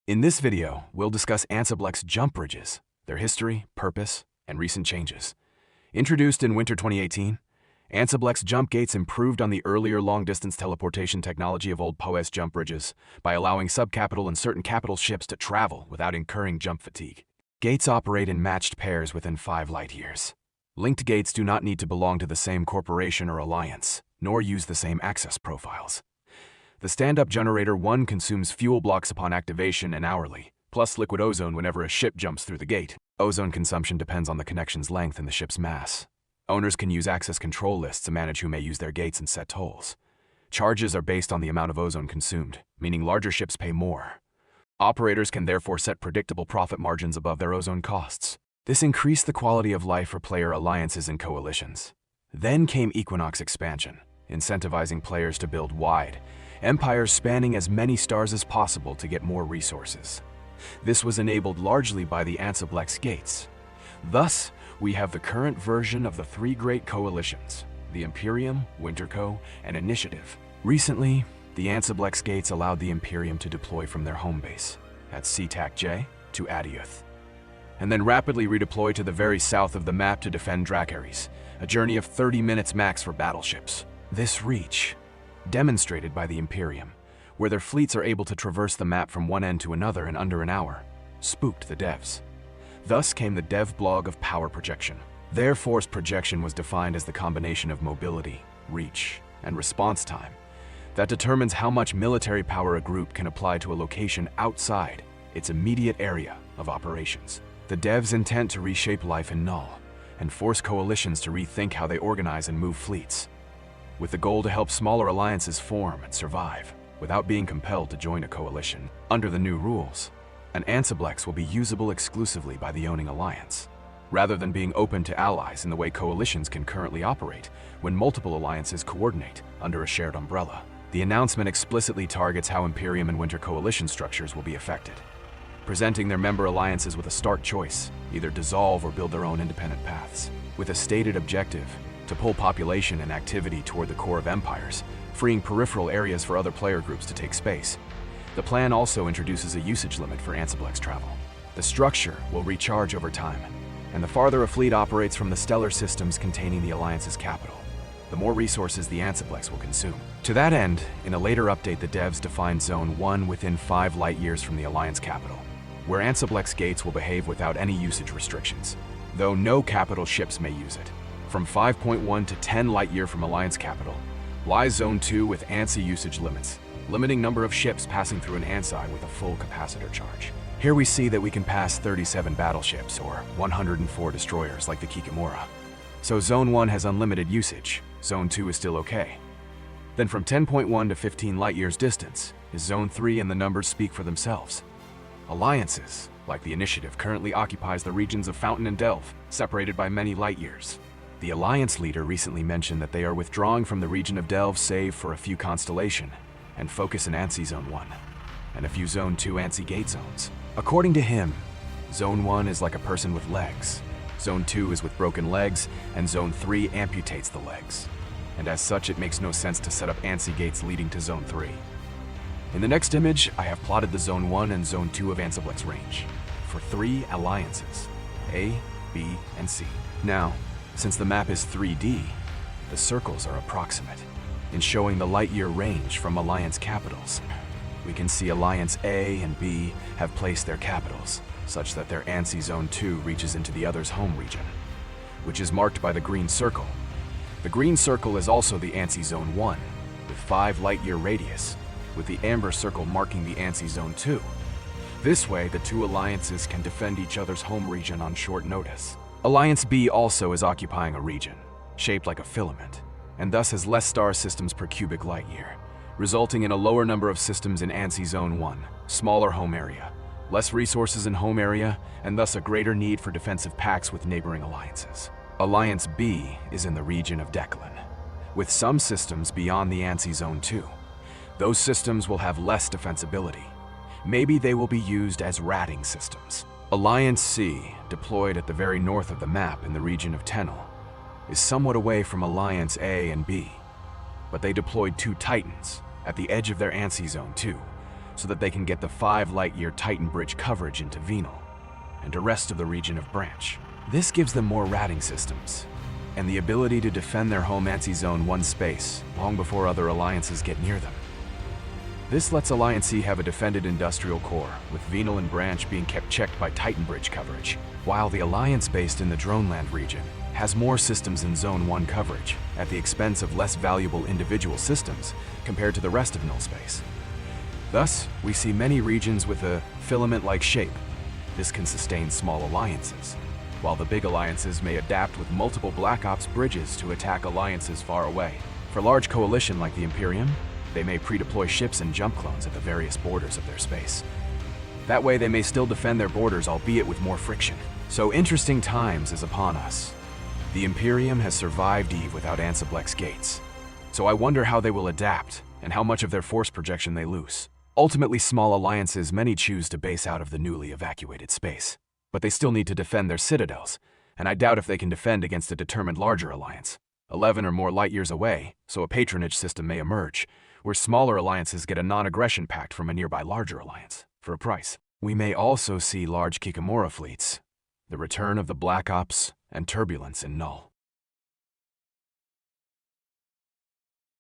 In this video, we'll discuss Ansiblex jump bridges, their history, purpose, and recent changes. Introduced in winter 2018, Ansiblex jump gates improved on the earlier long-distance teleportation technology of old POS jump bridges by allowing subcapital and certain capital ships to travel without incurring jump fatigue. Gates operate in matched pairs within 5 light years. Linked gates do not need to belong to the same corporation or alliance, nor use the same access profiles. The stand-up generator 1 consumes fuel blocks upon activation and hourly, plus liquid ozone whenever a ship jumps through the gate. Ozone consumption depends on the connection's length and the ship's mass. Owners can use access control lists to manage who may use their gates and set tolls. Charges are based on the amount of ozone consumed, meaning larger ships pay more. Operators can therefore set predictable profit margins above their ozone costs. This increased the quality of life for player alliances and coalitions. Then came Equinox expansion, incentivizing players to build wide, empires spanning as many stars as possible to get more resources. This was enabled largely by the Ansiblex gates. Thus, we have the current version of the 3 great coalitions, the Imperium, Winterco, and Initiative. Recently, the Ansiblex gates allowed the Imperium to deploy from their home base, at SeaTac J to Adiuth, and then rapidly redeploy to the very south of the map to defend Dracaris, a journey of 30 minutes max for battleships. This reach, demonstrated by the Imperium, where their fleets are able to traverse the map from one end to another in under an hour, spooked the devs. Thus came the dev blog of power projection. Their force projection was defined as the combination of mobility, reach, and response time that determines how much military power a group can apply to a location outside its immediate area of operations. The devs intend to reshape life in Null and force coalitions to rethink how they organize and move fleets, with the goal to help smaller alliances form and survive without being compelled to join a coalition. Under the new rules, an Ansiblex will be usable exclusively by the owning alliance, rather than being open to allies in the way coalitions can currently operate when multiple alliances coordinate under a shared umbrella. The announcement explicitly targets how Imperium and Winter coalition structures will be affected, presenting their member alliances with a stark choice: either dissolve or build their own independent paths, with a stated objective to pull population and activity toward the core of empires, freeing peripheral areas for other player groups to take space. The plan also introduces a usage limit for Ansiblex travel. The structure will recharge over time, and the farther a fleet operates from the stellar systems containing the Alliance's capital, the more resources the Ansiblex will consume. To that end, in a later update, the devs defined Zone 1 within 5 light years from the Alliance capital, where Ansiblex gates will behave without any usage restrictions, though no capital ships may use it. From 5.1 to 10 light-year from Alliance capital lies Zone 2 with ANSI usage limits, limiting number of ships passing through an ANSI with a full capacitor charge. Here we see that we can pass 37 battleships or 104 destroyers like the Kikamura. So Zone 1 has unlimited usage, Zone 2 is still okay. Then from 10.1 to 15 light-years distance is Zone 3, and the numbers speak for themselves. Alliances, like the Initiative, currently occupies the regions of Fountain and Delve, separated by many light-years. The Alliance leader recently mentioned that they are withdrawing from the region of Delve save for a few Constellation and focus in ANSI Zone 1 and a few Zone 2 ANSI gate zones. According to him, Zone 1 is like a person with legs, Zone 2 is with broken legs, and Zone 3 amputates the legs. And as such, it makes no sense to set up ANSI gates leading to Zone 3. In the next image, I have plotted the Zone 1 and Zone 2 of Ansiblex range for 3 alliances, A, B, and C. Now, since the map is 3D, the circles are approximate. In showing the light-year range from Alliance capitals, we can see Alliance A and B have placed their capitals, such that their ANSI Zone 2 reaches into the other's home region, which is marked by the green circle. The green circle is also the ANSI Zone 1, with 5 light-year radius, with the amber circle marking the ANSI Zone 2. This way, the 2 alliances can defend each other's home region on short notice. Alliance B also is occupying a region, shaped like a filament, and thus has less star systems per cubic light-year, resulting in a lower number of systems in ANSI Zone 1, smaller home area, less resources in home area, and thus a greater need for defensive pacts with neighboring alliances. Alliance B is in the region of Declan, with some systems beyond the ANSI Zone 2. Those systems will have less defensibility. Maybe they will be used as ratting systems. Alliance C, deployed at the very north of the map in the region of Tenel, is somewhat away from Alliance A and B, but they deployed 2 Titans at the edge of their ANSI Zone 2 so that they can get the 5 light-year Titan Bridge coverage into Venal and the rest of the region of Branch. This gives them more routing systems and the ability to defend their home Anti-Zone 1 space long before other alliances get near them. This lets Alliance C have a defended industrial core, with Venal and Branch being kept checked by Titan Bridge coverage, while the Alliance based in the Droneland region has more systems in Zone 1 coverage, at the expense of less valuable individual systems compared to the rest of null space. Thus, we see many regions with a filament-like shape. This can sustain small alliances, while the big alliances may adapt with multiple Black Ops bridges to attack alliances far away. For large coalition like the Imperium, they may pre-deploy ships and jump clones at the various borders of their space. That way they may still defend their borders, albeit with more friction. So interesting times is upon us. The Imperium has survived Eve without Ansiblex gates. So I wonder how they will adapt and how much of their force projection they lose. Ultimately, small alliances many choose to base out of the newly evacuated space. But they still need to defend their citadels, and I doubt if they can defend against a determined larger alliance, 11 or more light years away, so a patronage system may emerge, where smaller alliances get a non-aggression pact from a nearby larger alliance, for a price. We may also see large Kikamura fleets, the return of the Black Ops, and turbulence in Null.